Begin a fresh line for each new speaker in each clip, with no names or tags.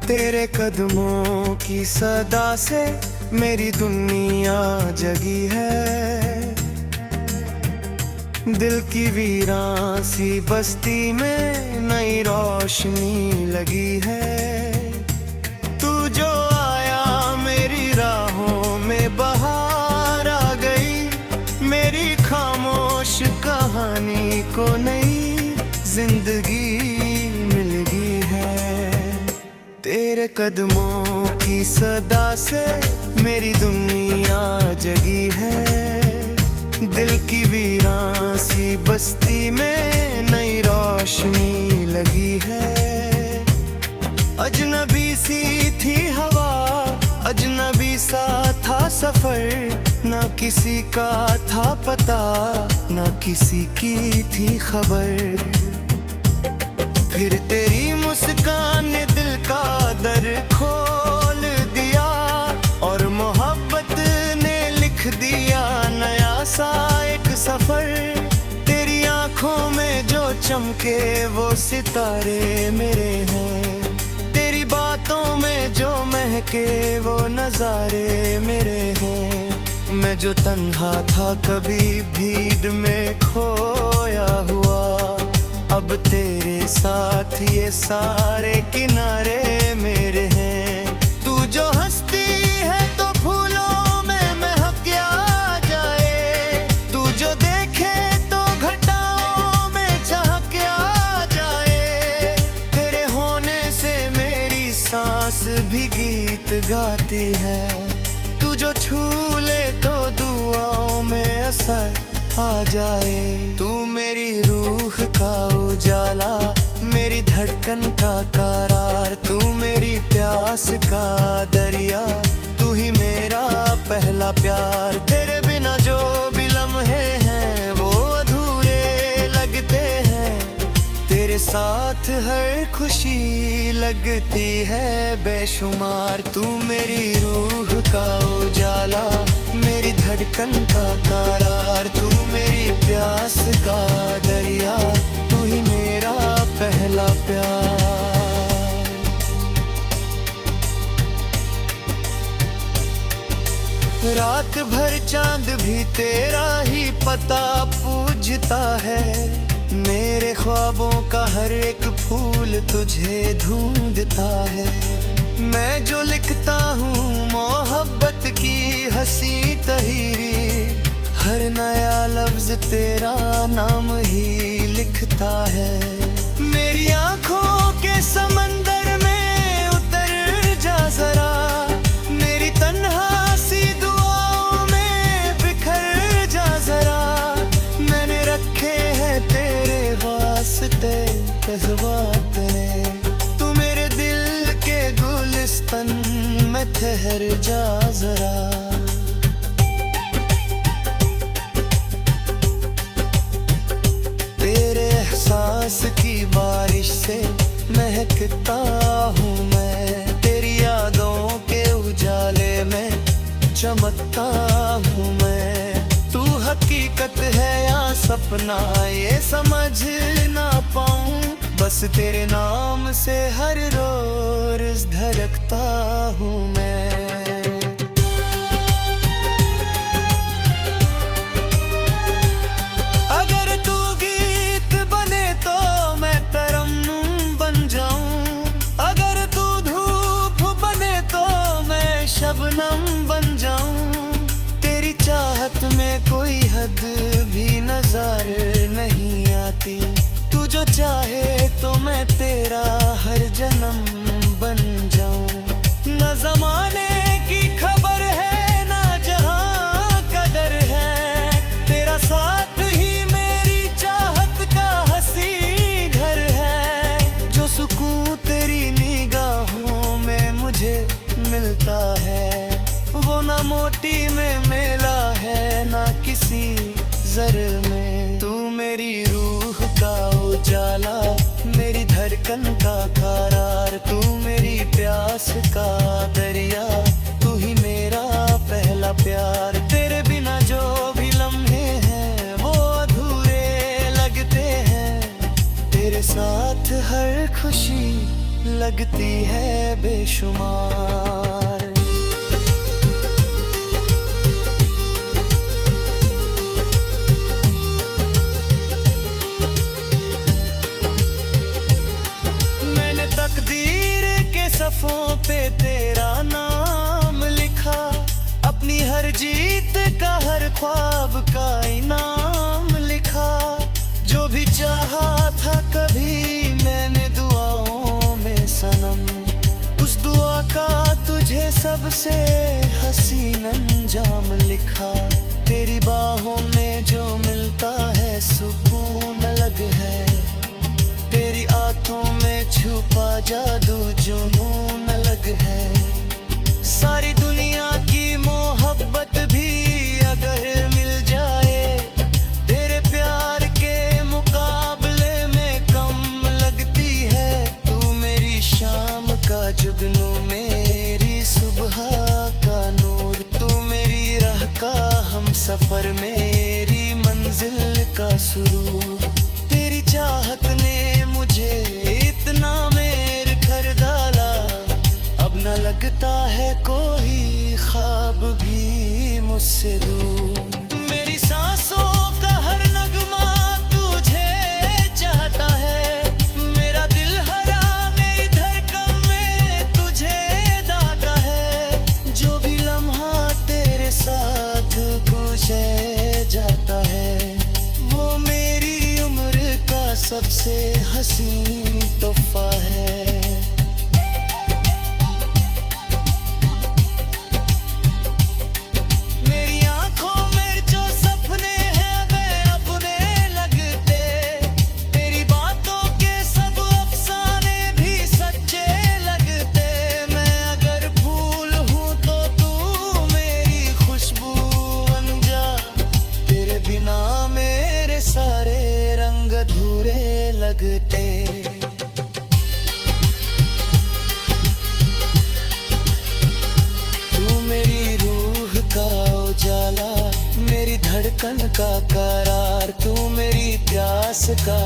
तेरे कदमों की सदा से मेरी दुनिया जगी है। दिल की वीरान सी बस्ती में नई रोशनी लगी है। तू जो आया मेरी राहों में बहार आ गई। मेरी खामोश कहानी को नई जिंदगी मिल गई है। तेरे कदमों की सदा से मेरी दुनिया जगी है। दिल की वीरान सी बस्ती में नई रोशनी लगी है। अजनबी सी थी हवा, अजनबी सा था सफर। ना किसी का था पता, ना किसी की थी खबर। फिर तेरी मुस्कान ने दिल का दर खोल दिया और मोहब्बत ने लिख दिया नया सा एक सफर। तेरी आंखों में जो चमके वो सितारे मेरे हैं। तेरी बातों में जो महके वो नजारे मेरे हैं। मैं जो तन्हा था कभी भीड़ में खोया हुआ, अब तेरे साथ ये सारे किनारे मेरे हैं। तू जो हंसती है तो फूलों में महक जाए। तू जो देखे तो घटाओं में चहक जाए। तेरे होने से मेरी सांस भी गीत गाती है। तू जो छू ले तो दुआओं में असर आ जाए। तू मेरी रूह का उजाला, मेरी धड़कन का करार। तू मेरी प्यास का दरिया, तू ही मेरा पहला प्यार। तेरे बिना जो भी लम्हे हैं वो अधूरे लगते हैं। तेरे साथ हर खुशी लगती है बेशुमार। तू मेरी रूह का उजाला, मेरी धड़कन का करार। तू मेरी प्यास का दरिया, तू ही मेरा पहला प्यार। रात भर चांद भी तेरा ही पता पूजता है। मेरे ख्वाबों का हर एक फूल तुझे ढूंढता है। मैं जो लिखता हूँ मोहब्बत की हंसी तहीरी, हर नया लफ्ज तेरा नाम ही लिखता है। मेरी आंखों के समंदर में उतर जा जरा, मेरी तन्हा सी दुआओं में बिखर जा जरा। मैंने रखे हैं तेरे वास्ते जज्बात ने, तू मेरे दिल के गुलिस्तान में ठहर जा जरा। तेरे एहसास की बारिश से महकता हूँ मैं। तेरी यादों के उजाले में चमकता हूँ मैं। तू हकीकत है या सपना ये समझ ना पाऊँ, बस तेरे नाम से हर रोज धड़कता हूँ मैं। अगर तू गीत बने तो मैं तरन्नुम बन जाऊं। अगर तू धूप बने तो मैं शबनम बन जाऊं। तेरी चाहत में कोई हद भी नजर नहीं आती। तू जो चाहे तो मैं तेरा हर जन्म बन जाऊं। न जमाने की खबर है ना जहां कदर है। तेरा साथ ही मेरी चाहत का हंसी घर है। जो सुकून तेरी निगाहों में मुझे मिलता है, वो ना मोटी में मिला है ना किसी जर में। तू मेरी रूह का उजाला, मेरी धड़कन का करार। तू मेरी प्यास का दरिया, तू ही मेरा पहला प्यार। तेरे बिना जो भी लम्हे हैं वो अधूरे लगते हैं। तेरे साथ हर खुशी लगती है बेशुमार। मैंने तकदीर के सफ़ों पे तेरा नाम लिखा, अपनी हर जीत का हर ख्वाब का इनाम लिखा। जो भी चाहा था कभी मैंने दुआओं में सनम, उस दुआ का तुझे सबसे हसीन अंजाम लिखा। तेरी बाहों में जो मिलता है सुकून अलग है, तेरी आंखों में छुपा जादू जुनून अलग है। सारी दुनिया की मोहब्बत भी अगर मिल जाए, तेरे प्यार के मुकाबले में कम लगती है। तू मेरी शाम का जुगनू, मेरी सुबह का नूर, तू मेरी राह का हम सफर, मेरी मंजिल का सुरूर। तेरी चाहत ने मुझे इतना मेर कर डाला, अब न लगता है कोई ख्वाब भी मुझसे दूर। मेरी सांसों का हर नगमा तुझे चाहता है, मेरा दिल हरा मेरी धड़कन में तुझे दागा है। जो भी लम्हा तेरे साथ गुजर जाता है, वो मेरी उम्र का सबसे हसीन तोहफा है। लगते तू मेरी रूह का उजाला, मेरी धड़कन का करार, तू मेरी प्यास का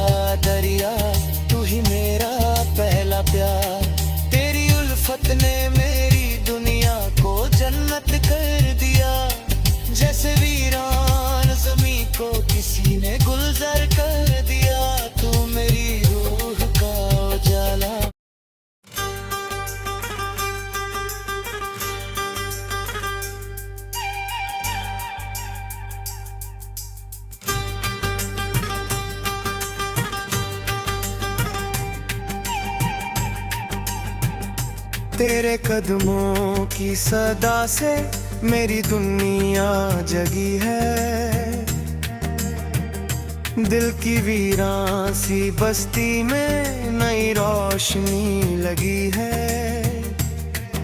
दरिया, तू ही मेरा पहला प्यार। तेरी उल्फत ने मेरी दुनिया को जन्नत कर दिया, जैसे वीरान ज़मीं को किसी ने गुलजार कर दिया। तू मेरी रूह का उजाला। तेरे कदमों की सदा से मेरी दुनिया जगी है, दिल की वीरान सी बस्ती में नई रोशनी लगी है।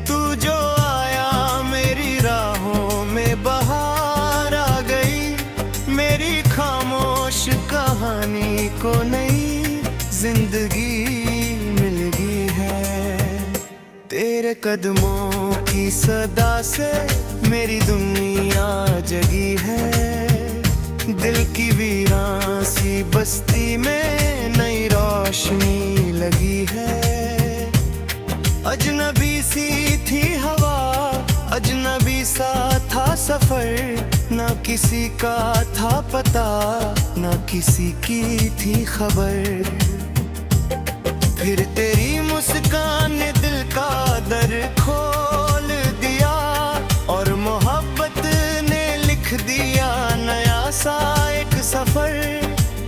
तू जो आया मेरी राहों में बहार आ गई, मेरी खामोश कहानी को नई जिंदगी मिल गई है। तेरे कदमों की सदा से मेरी दुनिया जगी है, दिल की वीरान सी बस्ती में नई रोशनी लगी है। अजनबी सी थी हवा, अजनबी सा था सफर, ना किसी का था पता, ना किसी की थी खबर। फिर तेरी मुस्कान ने दिल का दर खोल दिया, और मोहब्बत ने लिख दिया नया सा एक सफर।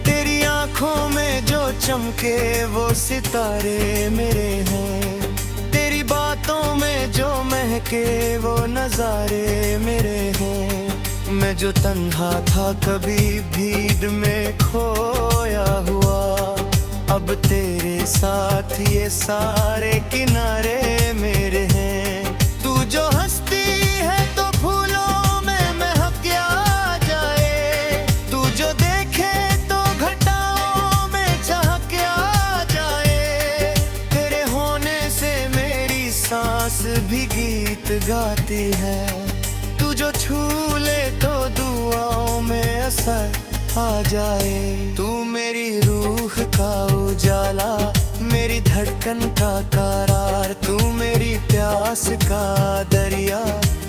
तेरी आंखों में जो चमके वो सितारे मेरे हैं, तेरी बातों में जो महके वो नजारे मेरे हैं। मैं जो तन्हा था कभी भीड़ में खोया हुआ, अब तेरे साथ ये सारे किनारे मेरे हैं। तू जो हंसती है तो फूलों में महक क्या जाए, तू जो देखे तो घटाओं में चहक क्या जाए। तेरे होने से मेरी सांस भी गीत गाती है, तू जो छू ले तो दुआओं में असर आ जाए। तू मेरी रूह का उजाला, मेरी धड़कन का करार, तू मेरी प्यास का दरिया,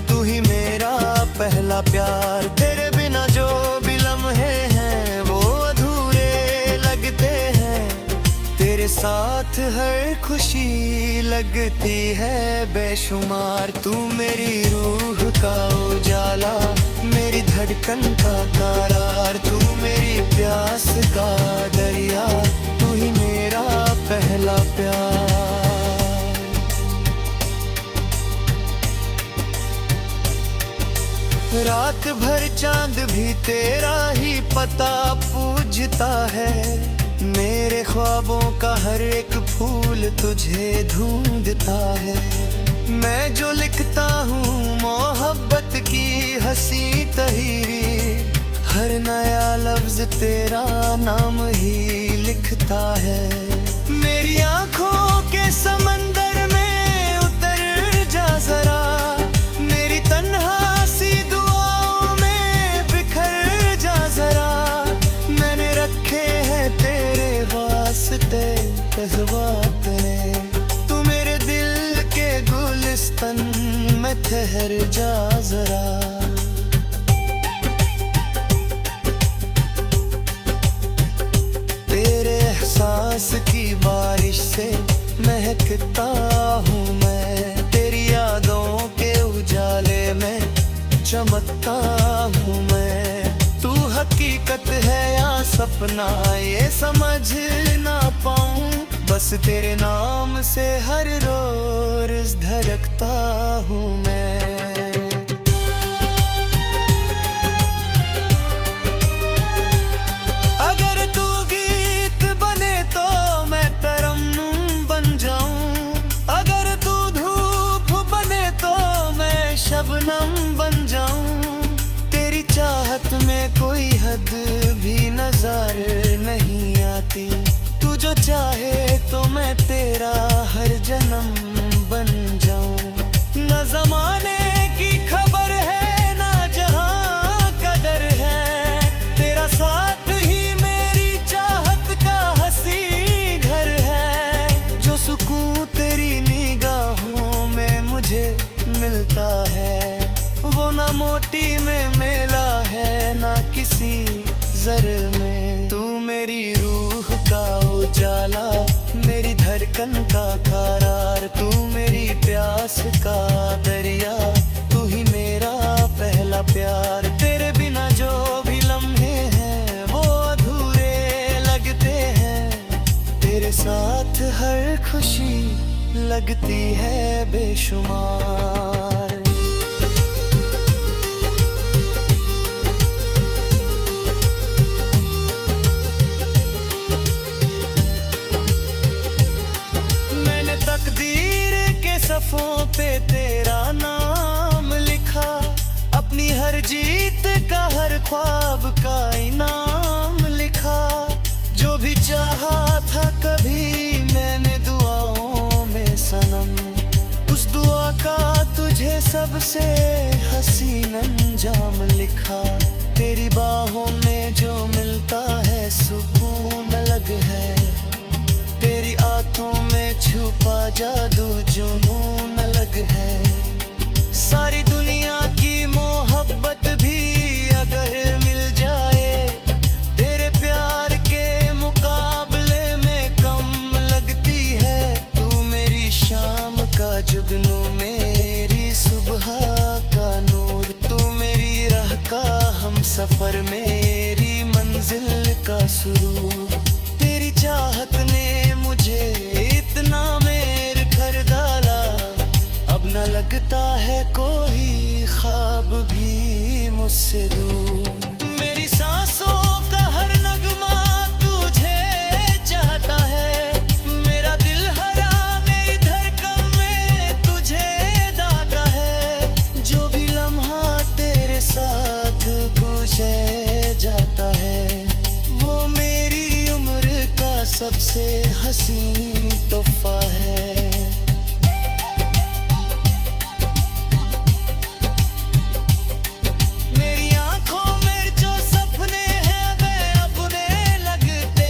तू ही मेरा पहला प्यार। तेरे बिना जो भी लम्हे हैं वो अधूरे लगते हैं, तेरे साथ हर खुशी लगती है बेशुमार। तू मेरी रूह का उजाला, मेरी धड़कन का करार, तू मेरी प्यास का दरिया, तू ही मेरा पहला प्यार। रात भर चांद भी तेरा ही पता पूजता है, मेरे ख्वाबों का हर एक फूल तुझे ढूंढता है। मैं जो लिखता हूँ मोहब्बत की हंसी तहीरी, हर नया लफ्ज तेरा नाम ही लिखता है। मेरी आंखों के समंदर में उतर जा जरा, मेरी तन्हा सी दुआओं में बिखर जा जरा। मैंने रखे हैं तेरे वास्ते जज्बात ने, तू मेरे दिल के गुलिस्तान में ठहर जा जरा। तेरे एहसास की बारिश से महकता हूँ मैं, तेरी यादों के उजाले में चमकता हूँ मैं। तू हकीकत है या सपना ये समझ ना पाऊँ, बस तेरे नाम से हर रोज धड़कता हूँ मैं। अगर तू गीत बने तो मैं तरन्नुम बन जाऊं, अगर तू धूप बने तो मैं शबनम बन जाऊं। तेरी चाहत में कोई हद भी नजर नहीं आती, तू जो चाहे तो मैं तेरा हर जन्म बन जाऊं। न जमाने की खबर है ना जहां कदर है, तेरा साथ ही मेरी चाहत का हंसी घर है। जो सुकून तेरी निगाहों में मुझे मिलता है, वो ना मोटी में मेला है ना किसी जर में। तू मेरी रूह का उजाला, मेरी धड़कन का करार, तू मेरी प्यास का दरिया, तू ही मेरा पहला प्यार। तेरे बिना जो भी लम्हे हैं वो अधूरे लगते हैं, तेरे साथ हर खुशी लगती है बेशुमार। तकदीर के सफ़ों पे तेरा नाम लिखा, अपनी हर जीत का हर ख्वाब का इनाम लिखा। जो भी चाहा था कभी मैंने दुआओं में सनम, उस दुआ का तुझे सबसे हसीन अंजाम लिखा। तेरी बाहों में जो मिलता है सुकून अलग है, तेरी आंखों में छुपा जादू जुनून अलग है। सारी दुनिया की मोहब्बत भी अगर मिल जाए, तेरे प्यार के मुकाबले में कम लगती है। तू मेरी शाम का जुगनू, मेरी सुबह का नूर, तू मेरी राह का हम सफर, मेरी मंजिल का सुरूर। तेरी चाहत ने मुझे इतना मेर कर डाला, अब न लगता है कोई ख्वाब भी मुझसे दूर। मेरी सांसों का हर नगमा तुझे चाहता है, मेरा दिल हरा मेरी धड़कन में तुझे दागा है। जो भी लम्हा तेरे साथ गुजर जाता है, वो मेरी उम्र का सबसे हसीन तोहफा है। मेरी आंखों में जो सपने हैं वे अपने लगते,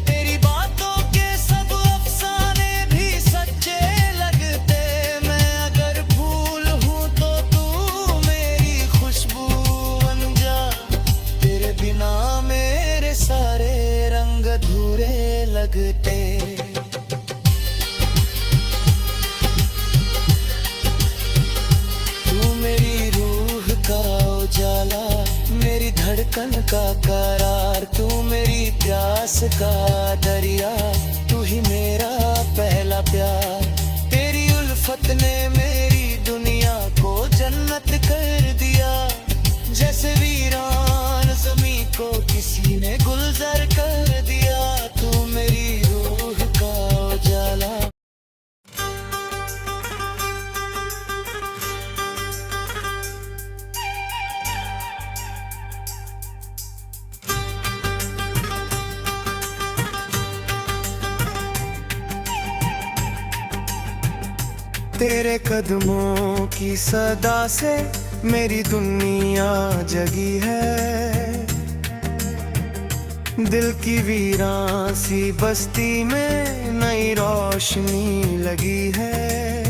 तेरी बातों के सब धड़कन का करार, तू मेरी प्यास का दरिया, तू ही मेरा पहला प्यार। तेरी उल्फत ने मेरी दुनिया को जन्नत कर दिया, जैसे वीरान ज़मीं को किसी ने गुलजार कर दिया। तू मेरी रूह का उजाला। तेरे कदमों की सदा से मेरी दुनिया जगी है, दिल की वीरान सी बस्ती में नई रोशनी लगी है।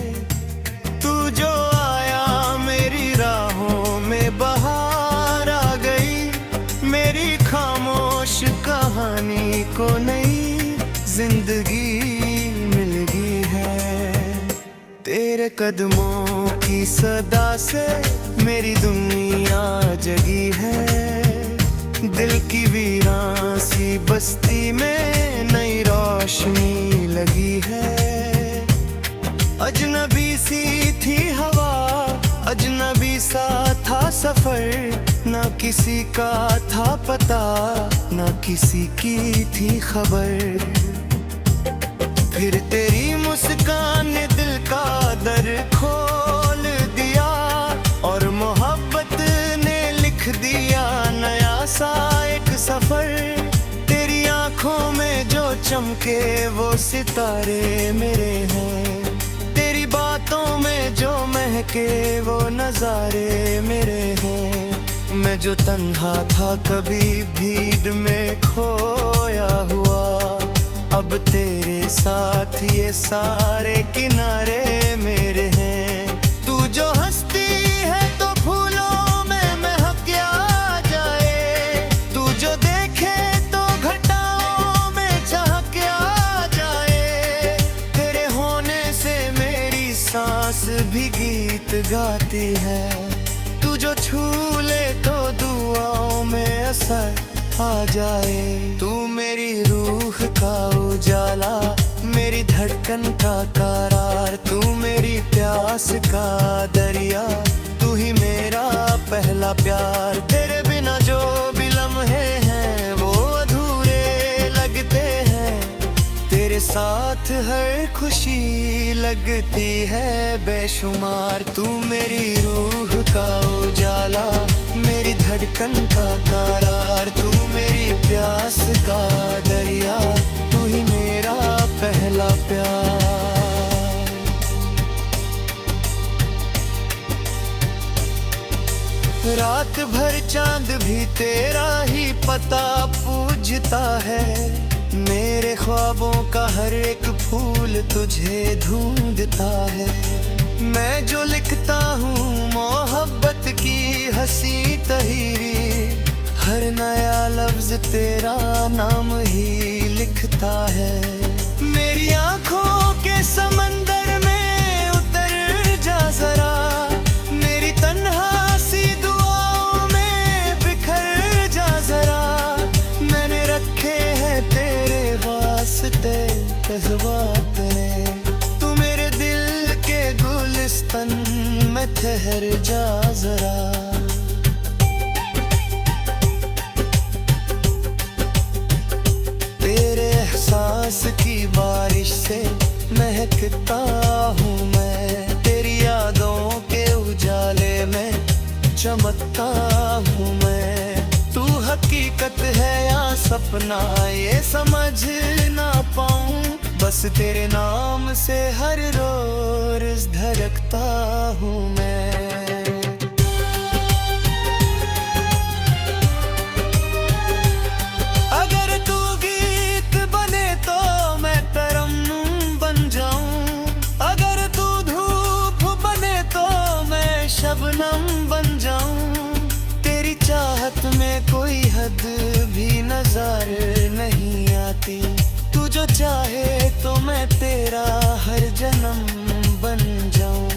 तू जो आया मेरी राहों में बहार आ गई, मेरी खामोश कहानी को नई जिंदगी मिल गई है। तेरे कदमों की सदा से मेरी दुनिया जगी है, दिल की वीरान सी बस्ती में नई रोशनी लगी है। अजनबी सी थी हवा, अजनबी सा था सफर, ना किसी का था पता, ना किसी की थी खबर। फिर तेरी मुस्कान ने दिल का दर खोल दिया, और मोहब्बत ने लिख दिया नया सा एक सफर। तेरी आंखों में जो चमके वो सितारे मेरे हैं, तेरी बातों में जो महके वो नजारे मेरे हैं। मैं जो तन्हा था कभी भीड़ में खोया हुआ, अब तेरे साथ ये सारे किनारे मेरे हैं। तू जो हंसती है तो फूलों में महक क्या जाए, तू जो देखे तो घटाओं में चहक क्या जाए। तेरे होने से मेरी सांस भी गीत गाती है, तू जो छू ले तो दुआओं में असर आ जाए। तू मेरी रूह का उजाला, मेरी धड़कन का करार, तू मेरी प्यास का दरिया, तू ही मेरा पहला प्यार। तेरे बिना जो भी लम्हे हैं वो अधूरे लगते हैं, तेरे साथ हर खुशी लगती है बेशुमार। तू मेरी रूह का उजाला, मेरी धड़कन का करार, तू मेरी प्यास का दरिया, तू ही मेरा पहला प्यार। रात भर चांद भी तेरा ही पता पूजता है, मेरे ख्वाबों का हर एक फूल तुझे ढूंढता है। मैं जो लिखता हूँ मोहब्बत की हंसी तहीरी, हर नया लफ्ज तेरा नाम ही लिखता है। मेरी आंखों के समंदर में उतर जा जरा, मेरी तन्हा सी दुआओं में बिखर जा जरा। मैंने रखे हैं तेरे वास्ते जज्बात ने, तू मेरे दिल के गुलिस्तान में ठहर जा जरा। एहसास की बारिश से महकता हूँ मैं, तेरी यादों के उजाले में चमकता हूँ मैं। तू हकीकत है या सपना ये समझ ना पाऊँ, बस तेरे नाम से हर रोज धड़कता हूँ मैं। शबनम बन जाऊं, तेरी चाहत में कोई हद भी नजर नहीं आती। तू जो चाहे तो मैं तेरा हर जन्म बन जाऊं।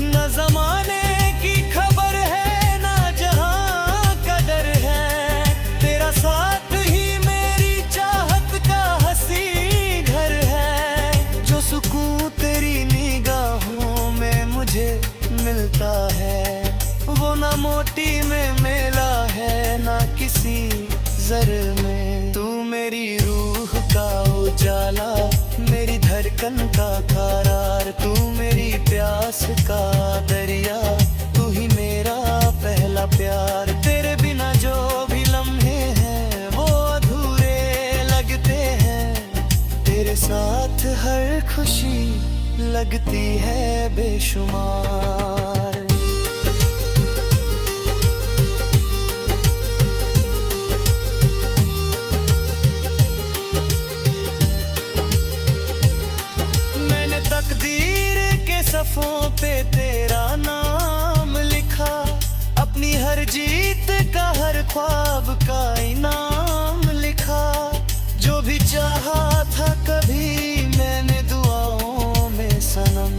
न जमाने की खबर है ना जहां कदर है, तेरी निगाहों में मुझे मिलता है। वो ना मोटी में मेला है ना किसी जर में। तू मेरी रूह का उजाला, मेरी धड़कन का करार, तू मेरी प्यास का दरिया, तू ही मेरा पहला प्यार। तेरे बिना जो भी लम्हे हैं वो अधूरे लगते हैं। तेरे साथ हर खुशी लगती है बेशुमार। मैंने तकदीर के सफ़ों पे तेरा नाम लिखा, अपनी हर जीत का हर ख्वाब का इनाम लिखा। जो भी चाहा था कभी मैंने दुआओं में सनम,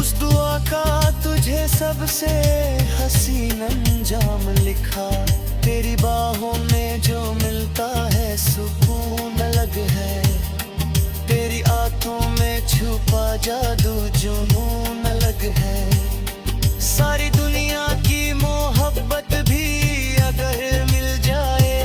उस दुआ का तुझे सबसे हसीन अंजाम लिखा। तेरी बाहों में जो मिलता है सुकून अलग है, तेरी आंखों में छुपा जादू जुनून अलग है। सारी दुनिया की मोहब्बत भी अगर मिल जाए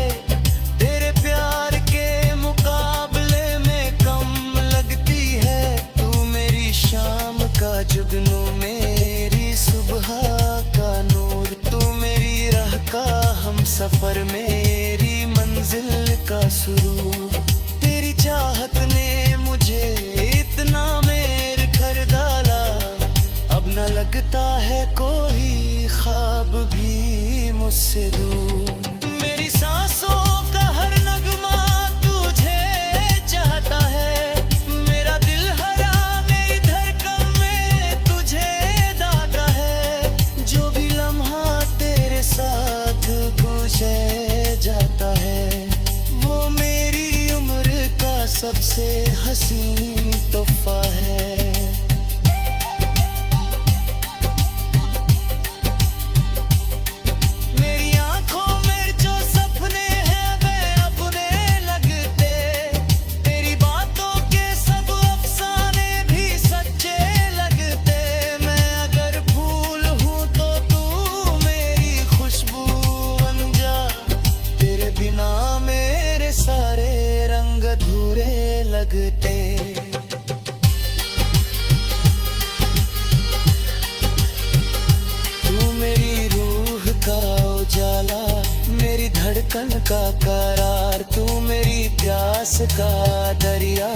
तेरे प्यार के मुकाबले में कम लगती है। तू मेरी शाम का जुगनू, मेरी सुबह का नूर, तू मेरी राह का हम सफर, मेरी मंजिल का सुरूर। तेरी चाहत ने मुझे इतना मेर कर डाला, अब न लगता है कोई ख्वाब भी मुझसे दूर। मेरी सांसों का हर नगमा तुझे चाहता है, मेरा दिल हरा मेरी धड़कन में तुझे दागा है। जो भी लम्हा तेरे साथ गुजर जाता है वो मेरी उम्र का सबसे हसीन तोहफा है। मेरी आंखों में जो सपने हैं वे अपने लगते, तेरी बातों के सब अफसाने भी सच्चे लगते। मैं अगर फूल हूँ तो तू मेरी खुशबू बन जा, तेरे बिना मेरे सारे रंग अधूरे लगते। तू मेरी रूह का उजाला, मेरी धड़कन का करार, तू मेरी प्यास का दरिया,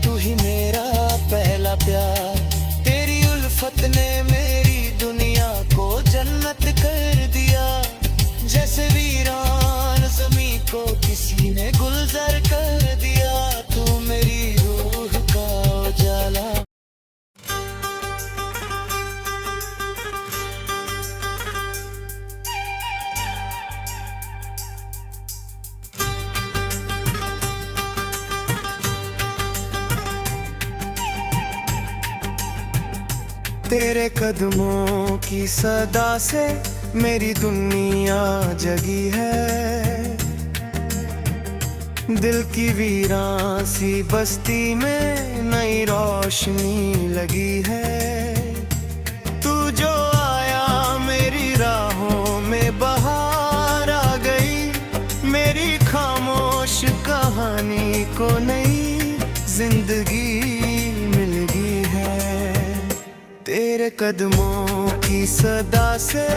तू ही मेरा पहला प्यार। तेरी उल्फत ने मेरी दुनिया को जन्नत कर दिया, जैसे वीरान ज़मीं को किसी ने गुलजार कर दिया। तू मेरी रूह का उजाला। तेरे कदमों की सदा से मेरी दुनिया जगी है। दिल की वीरान सी बस्ती में नई रोशनी लगी है। तू जो आया मेरी राहों में बहार आ गई, मेरी खामोश कहानी को नई जिंदगी मिल गई है। तेरे कदमों की सदा से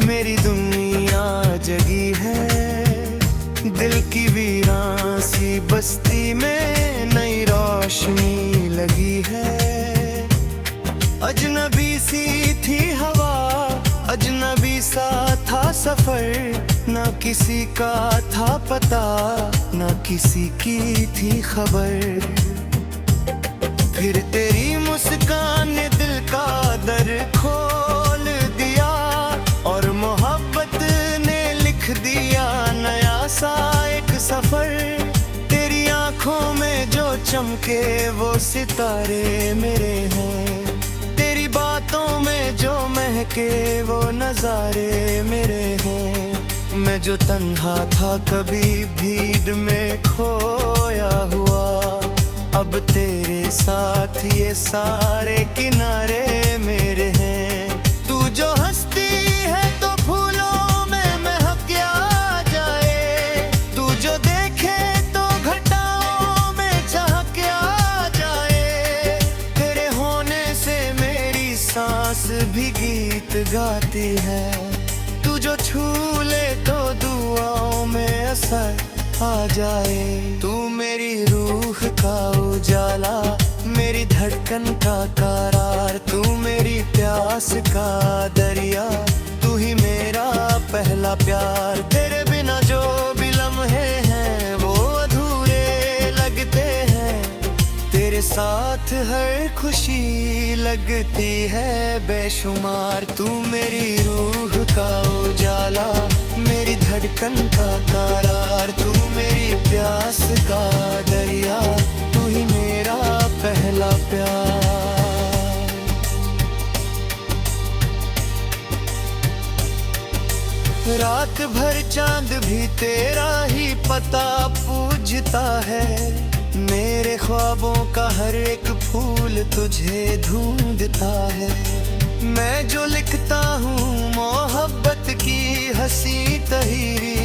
मेरी दुनिया जगी है। दिल की वीरान सी बस्ती में नई रोशनी लगी है। अजनबी सी थी हवा, अजनबी सा था सफर, ना किसी का था पता ना किसी की थी खबर। फिर तेरी मुस्कान ने दिल का दर खोल दिया, और मोहब्बत ने लिख दिया नया सा एक सफर। तेरी आंखों में जो चमके वो सितारे मेरे हैं, तेरी बातों में जो महके वो नजारे मेरे हैं। मैं जो तन्हा था कभी भीड़ में खोया हुआ, अब तेरे साथ ये सारे किनारे मेरे हैं। तू जो हंसती है तो फूलों में महक आ जाए, तू जो देखे तो घटाओं में चहक आ जाए। तेरे होने से मेरी सांस भी गीत गाती है, तू जो छू ले तो दुआओं में असर आ जाए। तू मेरी रूह का उजाला, मेरी धड़कन का करार, तू मेरी प्यास का दरिया, तू ही मेरा पहला प्यार। तेरे बिना जो भी लम्हे हैं वो अधूरे लगते हैं, तेरे साथ हर खुशी लगती है बेशुमार। तू मेरी रूह का उजाला, मेरी धड़कन का करार, तू मेरी प्यास का दरिया, तू ही मेरा पहला प्यार। रात भर चांद भी तेरा ही पता पूजता है, मेरे ख्वाबों का हर एक फूल तुझे ढूंढता है। मैं जो लिखता हूँ मोहब्बत की हंसी तहीरी,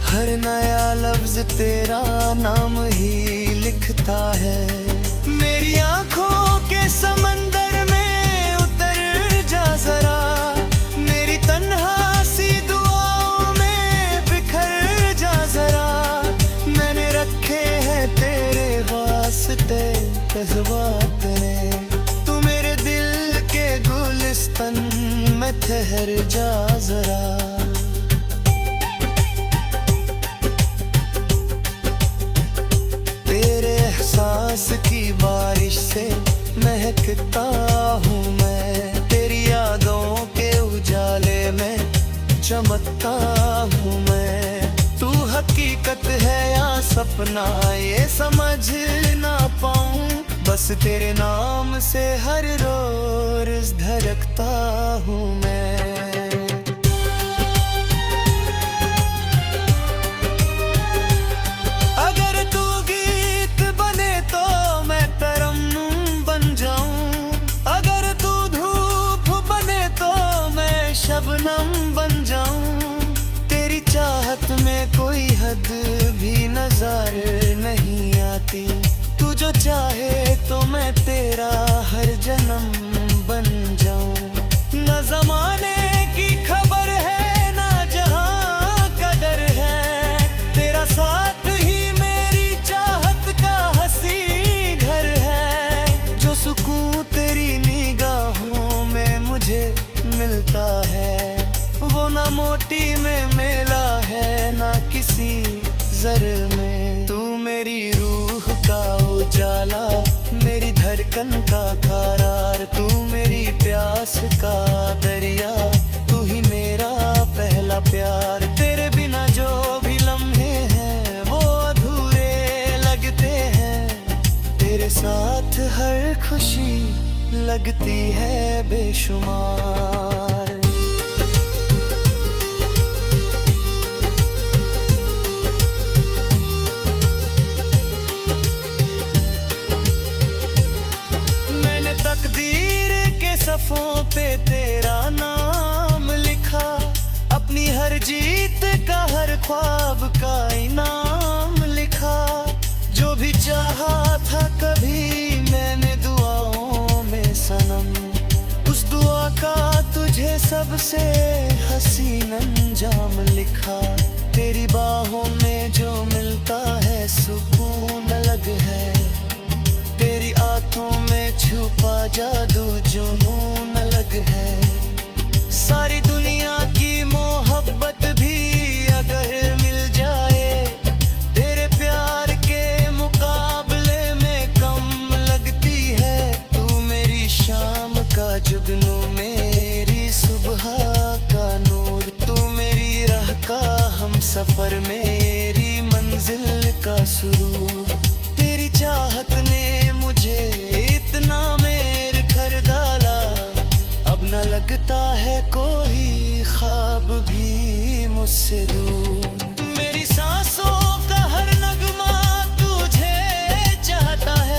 हर नया लफ्ज तेरा नाम ही लिखता है। मेरी आंखों के समंदर में उतर जा जरा, मेरी तन्हा सी दुआओं में बिखर जा जरा। मैंने रखे हैं तेरे वास्ते जज्बात ने, तू मेरे दिल के गुलिस्तान में ठहर जा जरा। तेरे एहसास की बारिश से महकता हूँ मैं, तेरी यादों के उजाले में चमकता हूँ मैं। तू हकीकत है या सपना ये समझ ना पाऊँ, बस तेरे नाम से हर रोज धड़कता हूँ मैं। अगर तू गीत बने तो मैं तरन्नुम बन जाऊं, अगर तू धूप बने तो मैं शबनम बन जाऊं। तेरी चाहत में कोई हद भी नजर नहीं आती, तू जो चाहे तो मैं तेरा हर जन्म बन जाऊं। न जमाने की खबर है ना जहां कदर है, तेरा साथ ही मेरी चाहत का हंसी घर है। जो सुकून तेरी निगाहों में मुझे मिलता है, वो ना मोटी में मिला है ना किसी जर में। तू मेरी रूह का उजाला, मेरी धड़कन का करार, तू मेरी प्यास का दरिया, तू ही मेरा पहला प्यार। तेरे बिना जो भी लम्हे हैं वो अधूरे लगते हैं, तेरे साथ हर खुशी लगती है बेशुमार। तकदीर के सफ़ों पे तेरा नाम लिखा, अपनी हर जीत का हर ख्वाब का इनाम लिखा। जो भी चाहा था कभी मैंने दुआओं में सनम, उस दुआ का तुझे सबसे हसीन अंजाम लिखा। तेरी बाहों में जो मिलता है सुकून अलग है, तेरी आंखों में छुपा जादू जुनून अलग है। सारी दुनिया की मोहब्बत भी अगर मिल जाए, तेरे प्यार के मुकाबले में कम लगती है। तू मेरी शाम का जुगनू, मेरी सुबह का नूर, तू मेरी राह का हम सफर, मेरी मंजिल का सुरूर। तेरी चाहत ने मुझे इतना मेर कर डाला, अब न लगता है कोई ख्वाब भी मुझसे दूर। मेरी सांसों का हर नगमा तुझे चाहता है,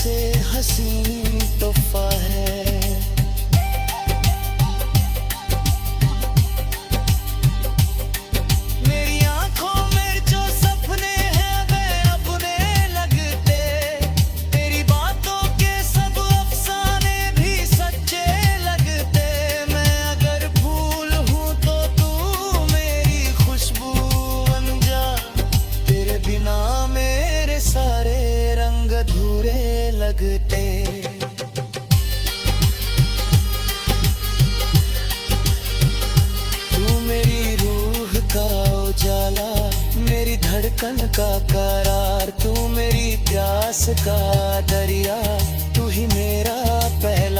सबसे हसीन तोहफा है। मेरी आंखों में जो सपने हैं वे अपने लगते, तेरी बातों के सब अफसाने भी सच्चे लगते। मैं अगर फूल हूँ तो तू मेरी खुशबू बन जा, तेरे बिना मेरे सारे रंग अधूरे लगते। तू मेरी रूह का उजाला, मेरी धड़कन का करार, तू मेरी प्यास का दरिया, तू ही मेरा पहला